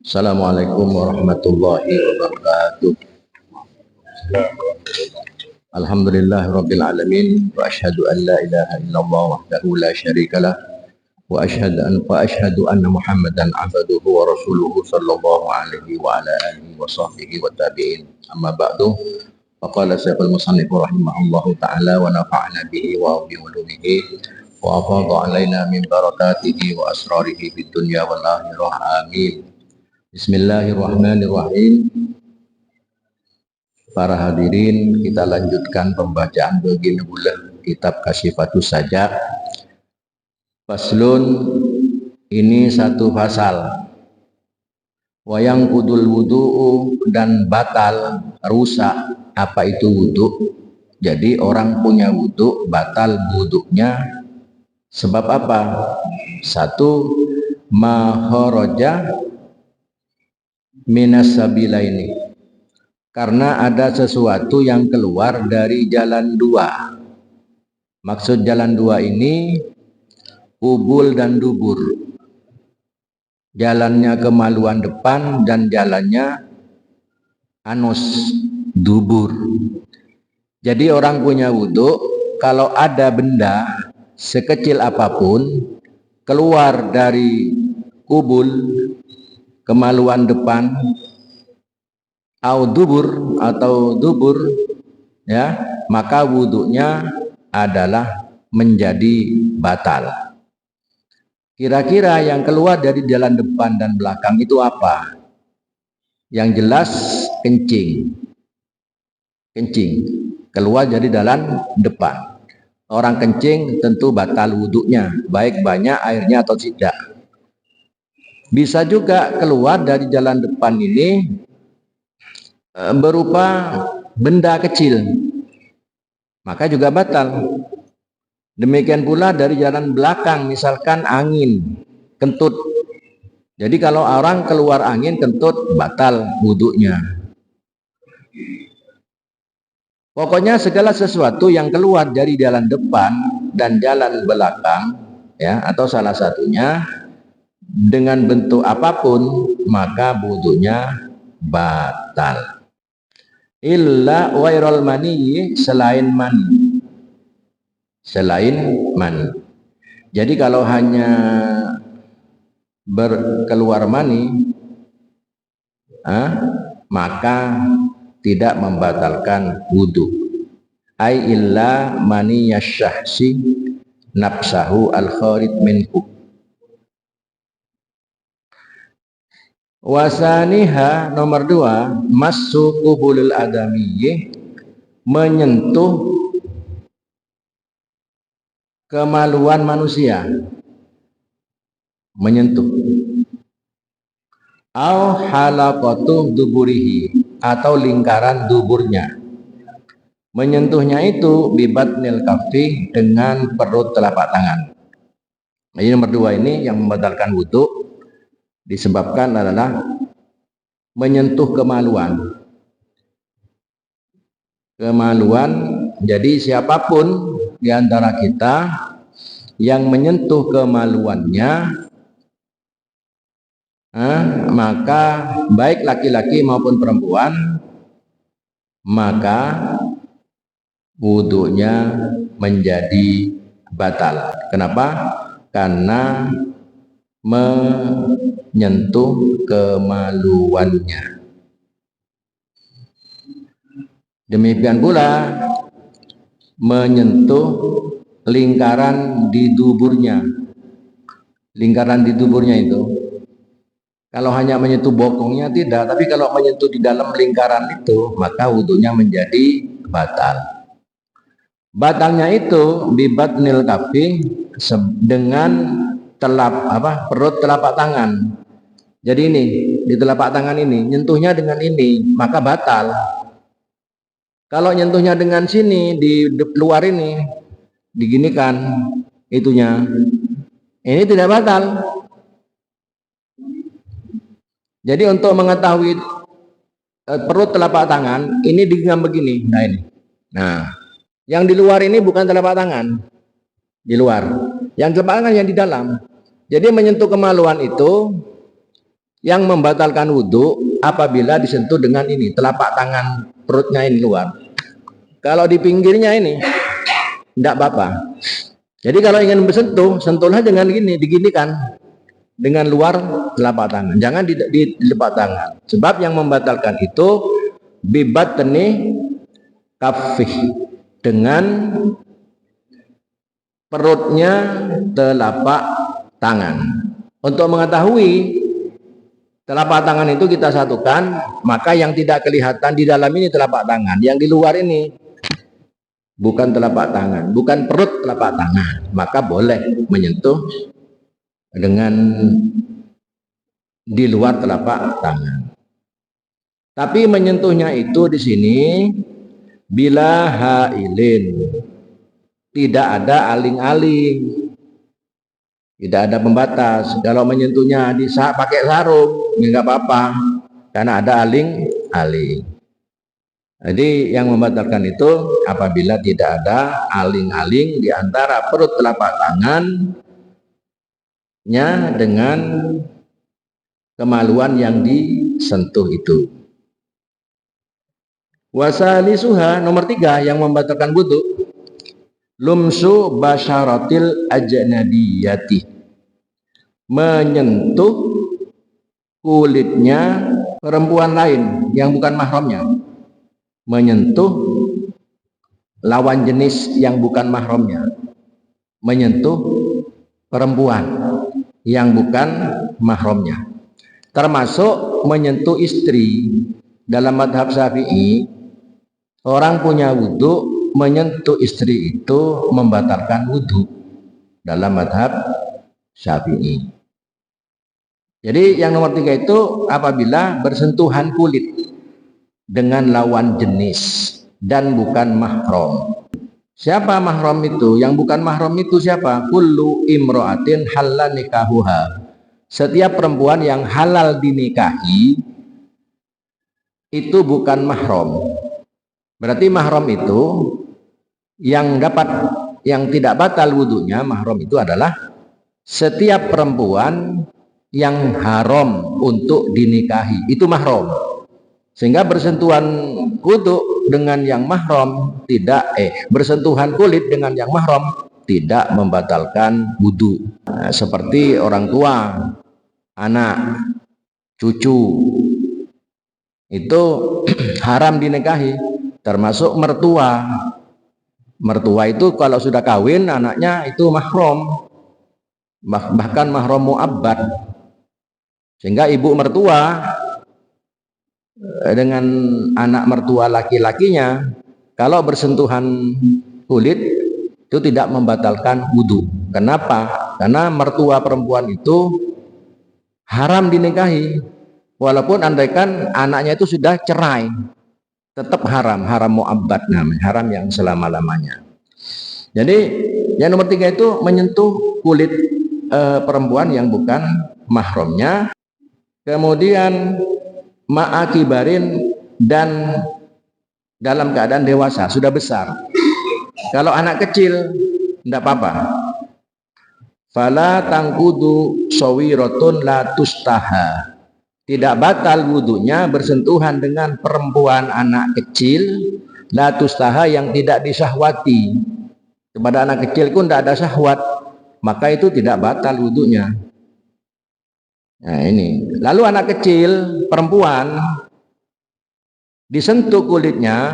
Assalamualaikum warahmatullahi wabarakatuh. Alhamdulillahirabbil alamin wa asyhadu an la ilaha illallah wahdahu la syarikalah wa asyhadu anna Muhammadan abduhu wa rasuluhu sallallahu alaihi wa ala alihi wa sahbihi wa tabi'in. Amma ba'du. Faqala Syekhul Musannif rahimahullahu taala wa nafa'na bihi wa bi ulumihi wa afadha alaina min barakatihi wa asrarihi fid dunya wal akhirah. Amin. Bismillahirrahmanirrahim. Para hadirin, kita lanjutkan pembacaan bagi bulan kitab Kasyifatus Sajak. Faslun, ini satu pasal. Wayang kudul wudu'u, dan batal, rusak. Apa itu wudu'? Jadi orang punya wudu', batal wudu'nya. Sebab apa? Satu, maharaja minas sabilaini, karena ada sesuatu yang keluar dari jalan dua. Maksud jalan dua ini ubul dan dubur. Jalannya kemaluan depan dan jalannya anus dubur. Jadi orang punya wudhu, kalau ada benda sekecil apapun keluar dari ubul, kemaluan depan, atau dubur, ya, maka wudhunya adalah menjadi batal. Kira-kira yang keluar dari jalan depan dan belakang itu apa? Yang jelas kencing. Kencing keluar dari jalan depan. Orang kencing tentu batal wudhunya, baik banyak airnya atau tidak. Bisa juga keluar dari jalan depan ini berupa benda kecil, maka juga batal. Demikian pula dari jalan belakang, misalkan angin kentut. Jadi kalau orang keluar angin kentut, batal wudhunya. Pokoknya segala sesuatu yang keluar dari jalan depan dan jalan belakang, ya, atau salah satunya dengan bentuk apapun, maka wudhunya batal. Illa wairul mani, selain mani. Selain mani. Jadi kalau hanya berkeluar mani, maka tidak membatalkan wudhu. Ai illa mani yasyahsi nafsahu al-kharid minhu. Wasaniha, nomor 2, massu qubulil adamiyyi, menyentuh kemaluan manusia. Menyentuh. Au halaqatu duburihi, atau lingkaran duburnya. Menyentuhnya itu bibatnil kaffi, dengan perut telapak tangan. Jadi nomor 2 ini yang membatalkan wudhu disebabkan adalah menyentuh kemaluan. Kemaluan, jadi siapapun di antara kita yang menyentuh kemaluannya, maka baik laki-laki maupun perempuan, maka wudhunya menjadi batal. Kenapa? Karena menyentuh kemaluannya. Demikian pula menyentuh lingkaran di duburnya. Lingkaran di duburnya itu, kalau hanya menyentuh bokongnya tidak, tapi kalau menyentuh di dalam lingkaran itu, maka wudhunya menjadi batal. Batalnya itu bibatnil kaffi, dengan perut telapak tangan. Jadi ini di telapak tangan ini, nyentuhnya dengan ini, maka batal. Kalau nyentuhnya dengan sini, di luar ini, diginikan itunya, ini tidak batal. Jadi untuk mengetahui perut telapak tangan, ini digenggam begini. Nah ini. Nah, yang di luar ini bukan telapak tangan. Di luar. Yang telapak tangan yang di dalam. Jadi menyentuh kemaluan itu Yang membatalkan wudhu apabila disentuh dengan ini, telapak tangan perutnya ini luar. Kalau di pinggirnya ini, tidak apa-apa. Jadi kalau ingin bersentuh, sentuhlah dengan gini, diginikan dengan luar telapak tangan. Jangan di telapak tangan. Sebab yang membatalkan itu bibatni kafih, dengan perutnya telapak tangan. Untuk mengetahui telapak tangan itu kita satukan, maka yang tidak kelihatan di dalam ini telapak tangan, yang di luar ini bukan telapak tangan, bukan perut telapak tangan, maka boleh menyentuh dengan di luar telapak tangan. Tapi menyentuhnya itu di sini bila hailin, tidak ada aling-aling, tidak ada pembatas. Kalau menyentuhnya pakai sarung, nggak apa-apa, karena ada aling-aling. Jadi yang membatalkan itu apabila tidak ada aling-aling di antara perut telapak tangannya dengan kemaluan yang disentuh itu. Wasalisuha, nomor 3 yang membatalkan wudu, lumsu basyaratil ajnabiyati, menyentuh kulitnya perempuan lain yang bukan mahramnya, menyentuh lawan jenis yang bukan mahramnya, menyentuh perempuan yang bukan mahramnya, termasuk menyentuh istri. Dalam madhab Syafi'i, orang punya wudhu menyentuh istri itu membatalkan wudhu dalam madhab Syafi'i. Jadi yang nomor 3 itu apabila bersentuhan kulit dengan lawan jenis dan bukan mahram. Siapa mahram itu? Yang bukan mahram itu siapa? Kullu imro'atin halal nikahuha, setiap perempuan yang halal dinikahi itu bukan mahram. Berarti mahram itu yang tidak batal wudhunya, mahram itu adalah setiap perempuan yang haram untuk dinikahi, itu mahram. Sehingga bersentuhan wudhu dengan yang mahram bersentuhan kulit dengan yang mahram tidak membatalkan wudhu. Nah, seperti orang tua, anak, cucu, itu haram dinikahi, termasuk mertua. Mertua itu kalau sudah kawin anaknya itu mahram, bahkan mahram mu'abbad. Sehingga ibu mertua dengan anak mertua laki-lakinya kalau bersentuhan kulit itu tidak membatalkan wudhu. Kenapa? Karena mertua perempuan itu haram dinikahi. Walaupun andaikan anaknya itu sudah cerai, tetap haram mu'abbad namanya, haram yang selama-lamanya. Jadi yang nomor 3 itu menyentuh kulit perempuan yang bukan mahramnya. Kemudian ma'akibarin, dan dalam keadaan dewasa, sudah besar. Kalau anak kecil tidak apa-apa. Fala tangkudu sawiratun la tustaha, tidak batal wudhunya bersentuhan dengan perempuan anak kecil, la tustaha, yang tidak disahwati. Kepada anak kecil pun tidak ada syahwat, maka itu tidak batal wudhunya. Nah ini, lalu anak kecil perempuan disentuh kulitnya,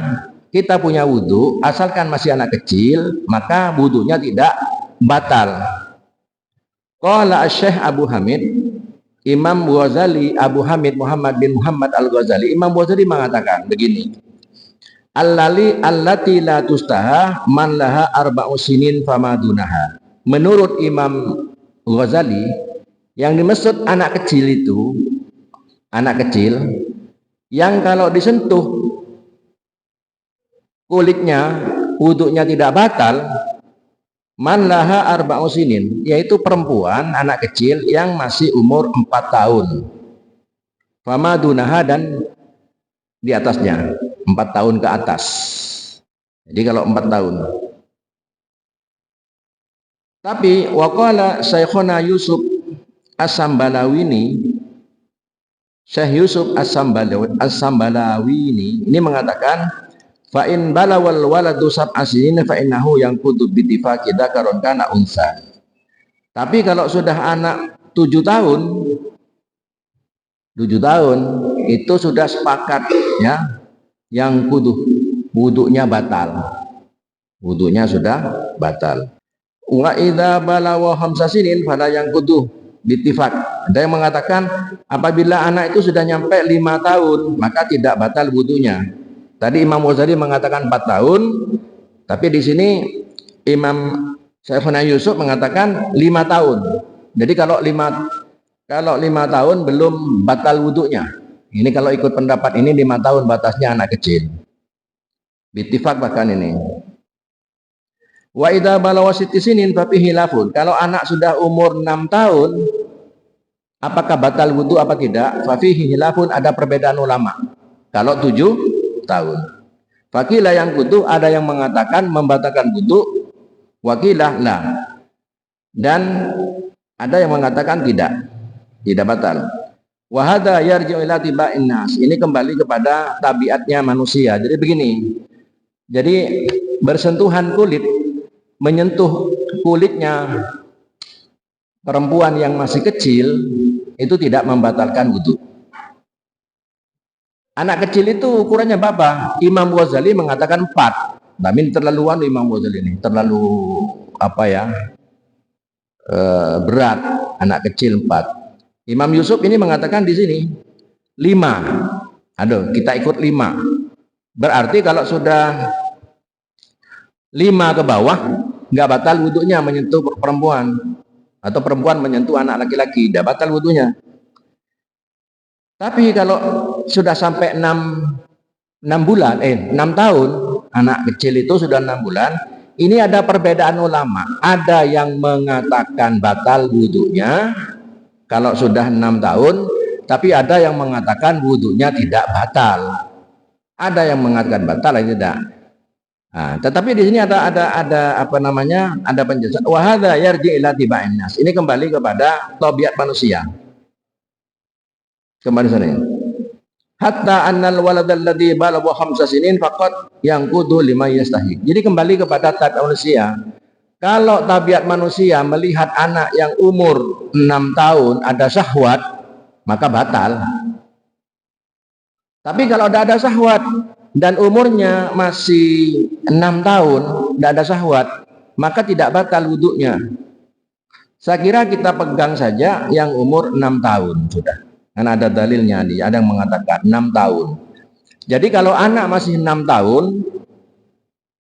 kita punya wudhu, asalkan masih anak kecil, maka wudhunya tidak batal. Qala Syekh Abu Hamid, Imam Ghazali, Abu Hamid Muhammad bin Muhammad Al-Ghazali, Imam Ghazali mengatakan begini, allati la tustaha man laha arba'u sinin famadunaha. Menurut Imam Ghazali, yang dimaksud anak kecil itu anak kecil yang kalau disentuh kulitnya wudhunya tidak batal, man laha arba'u sinin, yaitu perempuan anak kecil yang masih umur 4 tahun, fama dunaha, dan di atasnya 4 tahun ke atas. Jadi kalau 4 tahun. Tapi waqala Syekhona Yusuf As-Sambalawini, Syekh Yusuf As-Sambalawi ini mengatakan fa in balawal waladu sab'asinin fa innahu yanqudu bittifaqi dzakaron kana unsa. Tapi kalau sudah anak 7 tahun itu sudah sepakat ya, yang kudu wudhunya batal. Wudhunya sudah batal. Wa idza balawa khamsasinin fala yang kudu bittifaq. Ada yang mengatakan apabila anak itu sudah nyampe 5 tahun maka tidak batal wudhunya. Tadi Imam Ghazali mengatakan 4 tahun, tapi di sini Imam Syekhuna Yusuf mengatakan 5 tahun. Jadi kalau 5 tahun belum batal wudhunya. Ini kalau ikut pendapat ini 5 tahun batasnya anak kecil. Bittifaq bahkan ini. Wa idza balawa sittisinin fa fihi khilafun. Kalau anak sudah umur 6 tahun apakah batal wudhu apa tidak? Fa fihi khilafun, ada perbedaan ulama. Kalau 7 tahun. Fakila yang kudu, ada yang mengatakan membatalkan wudhu, wakilah lah. Dan ada yang mengatakan tidak batal. Wa hadza yarji'u ila tiba'in nas. Ini kembali kepada tabiatnya manusia. Jadi begini. Jadi bersentuhan kulit, menyentuh kulitnya perempuan yang masih kecil itu tidak membatalkan wudhu. Anak kecil itu ukurannya berapa? Imam Ghazali mengatakan 4. Tapi terlaluan Imam Ghazali ini, terlalu berat. Anak kecil 4. Imam Yusuf ini mengatakan di sini 5. Aduh, kita ikut 5. Berarti kalau sudah 5 ke bawah nggak batal wudhunya menyentuh perempuan, atau perempuan menyentuh anak laki-laki, tidak batal wudhunya. Tapi kalau sudah sampai 6 tahun, anak kecil itu sudah 6 bulan, ini ada perbedaan ulama. Ada yang mengatakan batal wudhunya kalau sudah 6 tahun, tapi ada yang mengatakan wudhunya tidak batal. Ada yang mengatakan batal, atau tidak. Nah, tetapi di sini ada penjelasan. Wa hadza yarji ila tiba'in nas. Ini kembali kepada tabiat manusia. Kembali sana. Hatta annal waladal ladzi balagha 5 sinin faqat yanqudu lima yastahi. Jadi kembali kepada tabiat manusia. Kalau tabiat manusia melihat anak yang umur 6 tahun ada syahwat, maka batal. Tapi kalau tidak ada syahwat dan umurnya masih 6 tahun, tidak ada syahwat, maka tidak batal wudhunya. Saya kira kita pegang saja yang umur 6 tahun sudah. Karena ada dalilnya, ada yang mengatakan 6 tahun. Jadi kalau anak masih 6 tahun,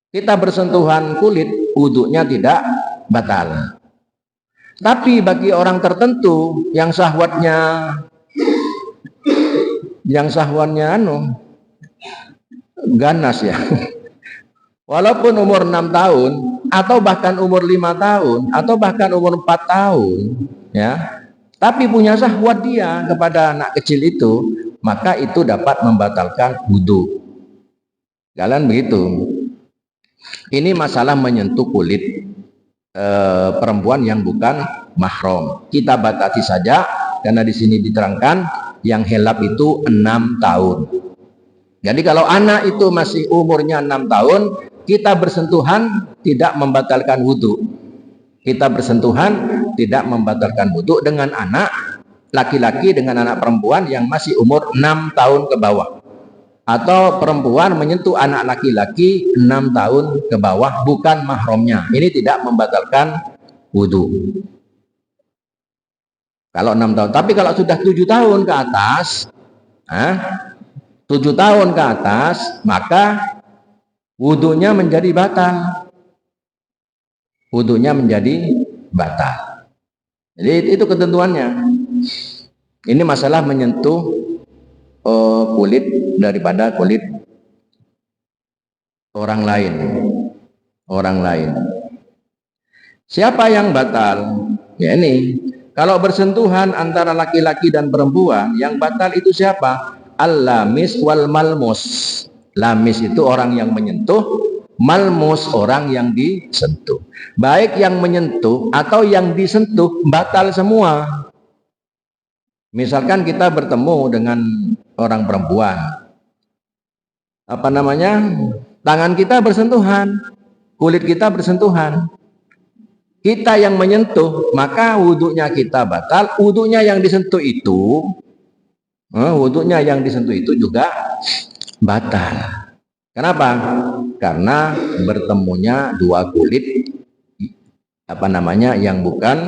kita bersentuhan kulit, wudhunya tidak batal. Tapi bagi orang tertentu yang syahwatnya ganas ya, walaupun umur 6 tahun atau bahkan umur 5 tahun atau bahkan umur 4 tahun ya, tapi punya syahwat dia kepada anak kecil itu, maka itu dapat membatalkan wudhu. Kalian begitu. Ini masalah menyentuh kulit perempuan yang bukan mahram. Kita batasi saja karena di sini diterangkan yang hilaf itu 6 tahun. Jadi kalau anak itu masih umurnya 6 tahun, kita bersentuhan tidak membatalkan wudhu. Kita bersentuhan tidak membatalkan wudhu dengan anak laki-laki dengan anak perempuan yang masih umur 6 tahun ke bawah. Atau perempuan menyentuh anak laki-laki 6 tahun ke bawah bukan mahramnya. Ini tidak membatalkan wudhu. Kalau 6 tahun. Tapi kalau sudah 7 tahun ke atas, 7 tahun ke atas, maka wudhunya menjadi batal. Wudhunya menjadi batal. Jadi itu ketentuannya. Ini masalah menyentuh kulit daripada kulit orang lain. Siapa yang batal? Ya ini. Kalau bersentuhan antara laki-laki dan perempuan, yang batal itu siapa? Al-lamis wal malmus. Lamis itu orang yang menyentuh, malmus orang yang disentuh. Baik yang menyentuh atau yang disentuh batal semua. Misalkan kita bertemu dengan orang perempuan, tangan kita bersentuhan, kulit kita bersentuhan, kita yang menyentuh, maka wudhunya kita batal. Wudhunya yang disentuh itu juga batal. Kenapa? Karena bertemunya dua kulit yang bukan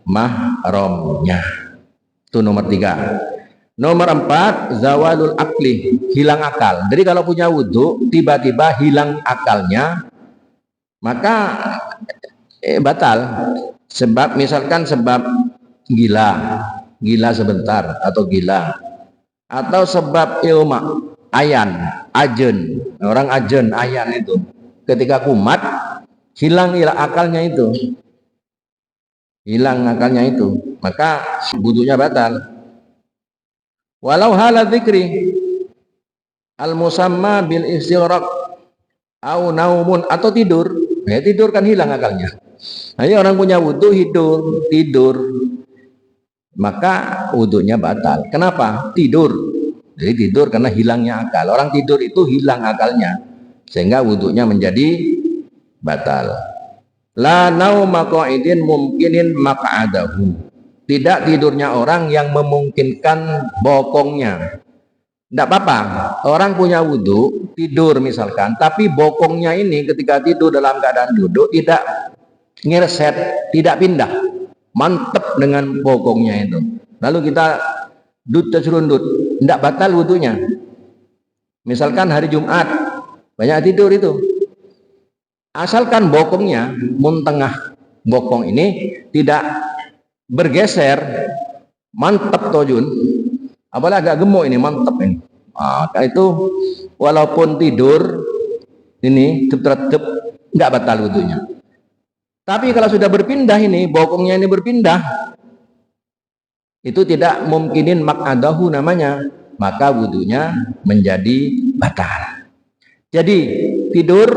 mahramnya. Itu nomor 3. Nomor 4, zawalul akli, hilang akal. Jadi kalau punya wudhu tiba-tiba hilang akalnya, maka batal. Misalkan sebab gila sebentar atau gila, atau sebab ilma, ajen, orang ayan itu ketika kumat hilang akalnya itu, maka wudhunya batal. Walau hala dzikri al musamma bil istighraq au naumun, atau tidur kan hilang akalnya. Nah, orang punya wudhu tidur, maka wudhunya batal. Kenapa? Tidur. Jadi tidur karena hilangnya akal. Orang tidur itu hilang akalnya, sehingga wudhunya menjadi batal. La nauma qa'idin mumkinin maq'adahu. Tidak tidurnya orang yang memungkinkan bokongnya. Tidak apa-apa, orang punya wudhu tidur misalkan, tapi bokongnya ini ketika tidur dalam keadaan duduk tidak ngereset, tidak pindah, mantep dengan bokongnya itu. Lalu kita serundut, tidak batal wudhunya. Misalkan hari Jumat banyak tidur itu, asalkan bokongnya tengah bokong ini tidak bergeser, mantep tojun. Apalagi agak gemuk ini, mantep ini. Itu walaupun tidur ini nggak batal wudhunya. Tapi kalau sudah berpindah ini, bokongnya ini berpindah, itu tidak mungkinin maq'adahu namanya, maka wudhunya menjadi batal. Jadi tidur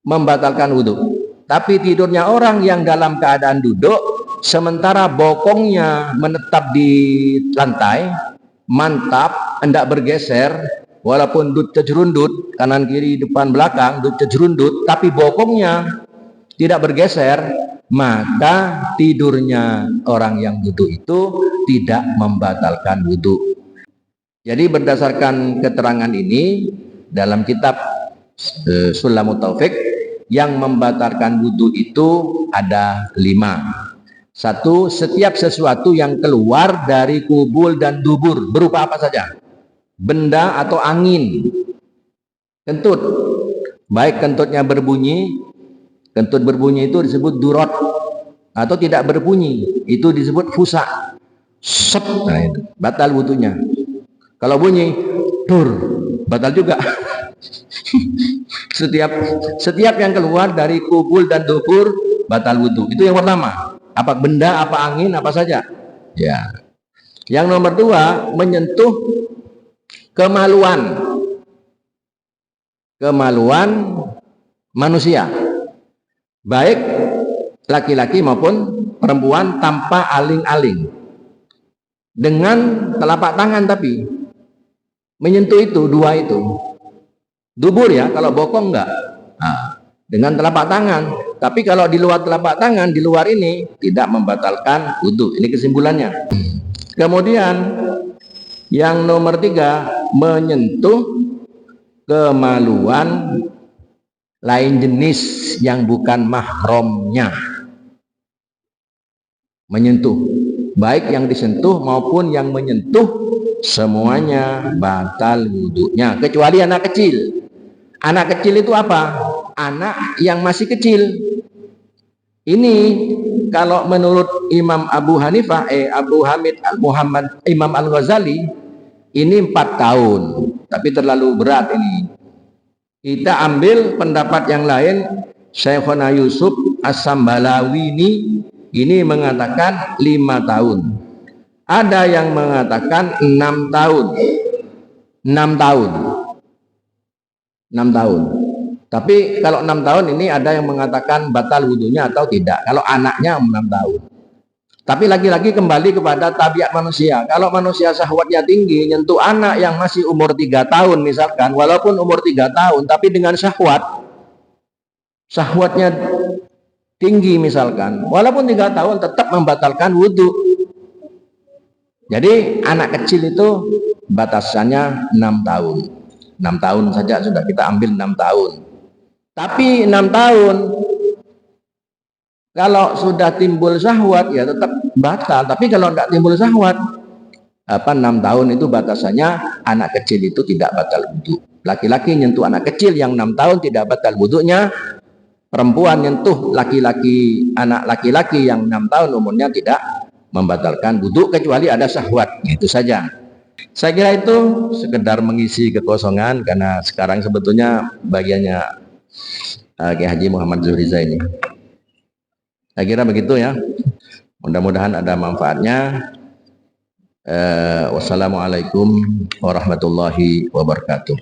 membatalkan wudhu. Tapi tidurnya orang yang dalam keadaan duduk, sementara bokongnya menetap di lantai, mantap, hendak bergeser, walaupun cerundut kanan kiri depan belakang cerundut, tapi bokongnya tidak bergeser, maka tidurnya orang yang duduk itu tidak membatalkan wudhu. Jadi berdasarkan keterangan ini dalam kitab Sulamut Taufik, yang membatalkan wudhu itu ada 5. 1, setiap sesuatu yang keluar dari kubul dan dubur, berupa apa saja, benda atau angin, kentut, baik kentutnya berbunyi, kentut berbunyi itu disebut durot, atau tidak berbunyi itu disebut fusa. Nah, itu batal wudhunya. Kalau bunyi dur, batal juga. Setiap yang keluar dari kubul dan dubur batal wudhu. Itu yang pertama. Apa benda, apa angin, apa saja. Ya. Yang nomor 2, menyentuh kemaluan manusia, baik laki-laki maupun perempuan, tanpa aling-aling, dengan telapak tangan. Tapi menyentuh itu 2 itu. Dubur ya, kalau bokong enggak. Dengan telapak tangan. Tapi kalau di luar telapak tangan, di luar ini tidak membatalkan wudhu. Ini kesimpulannya. Kemudian yang nomor 3, menyentuh kemaluan lain jenis yang bukan mahramnya. Menyentuh, baik yang disentuh maupun yang menyentuh, semuanya batal wudhunya, kecuali anak kecil. Anak kecil itu apa? Anak yang masih kecil. Ini kalau menurut Imam Abu Hanifah, Imam Al-Ghazali, ini 4 tahun. Tapi terlalu berat ini. Kita ambil pendapat yang lain. Syekhona Yusuf As-Sambalawi ini mengatakan 5 tahun. Ada yang mengatakan 6 tahun. 6 tahun. Tapi kalau 6 tahun ini ada yang mengatakan batal wudhunya atau tidak. Kalau anaknya 6 tahun. Tapi lagi-lagi kembali kepada tabiat manusia. Kalau manusia syahwatnya tinggi, nyentuh anak yang masih umur 3 tahun misalkan, walaupun umur 3 tahun, tapi dengan syahwatnya tinggi misalkan, walaupun 3 tahun tetap membatalkan wudhu. Jadi anak kecil itu batasannya 6 tahun. 6 tahun saja sudah kita ambil 6 tahun. Tapi 6 tahun kalau sudah timbul syahwat ya tetap batal. Tapi kalau tidak timbul syahwat, 6 tahun itu batasannya anak kecil itu tidak batal wudhu. Laki-laki nyentuh anak kecil yang 6 tahun tidak batal wudhunya. Perempuan nyentuh anak laki-laki yang 6 tahun umurnya tidak membatalkan wudhu kecuali ada syahwat. Itu saja. Saya kira itu sekedar mengisi kekosongan karena sekarang sebetulnya bagiannya Kiai Haji Muhammad Zuhriza ini. Saya kira begitu ya. Mudah-mudahan ada manfaatnya. Wassalamualaikum warahmatullahi wabarakatuh.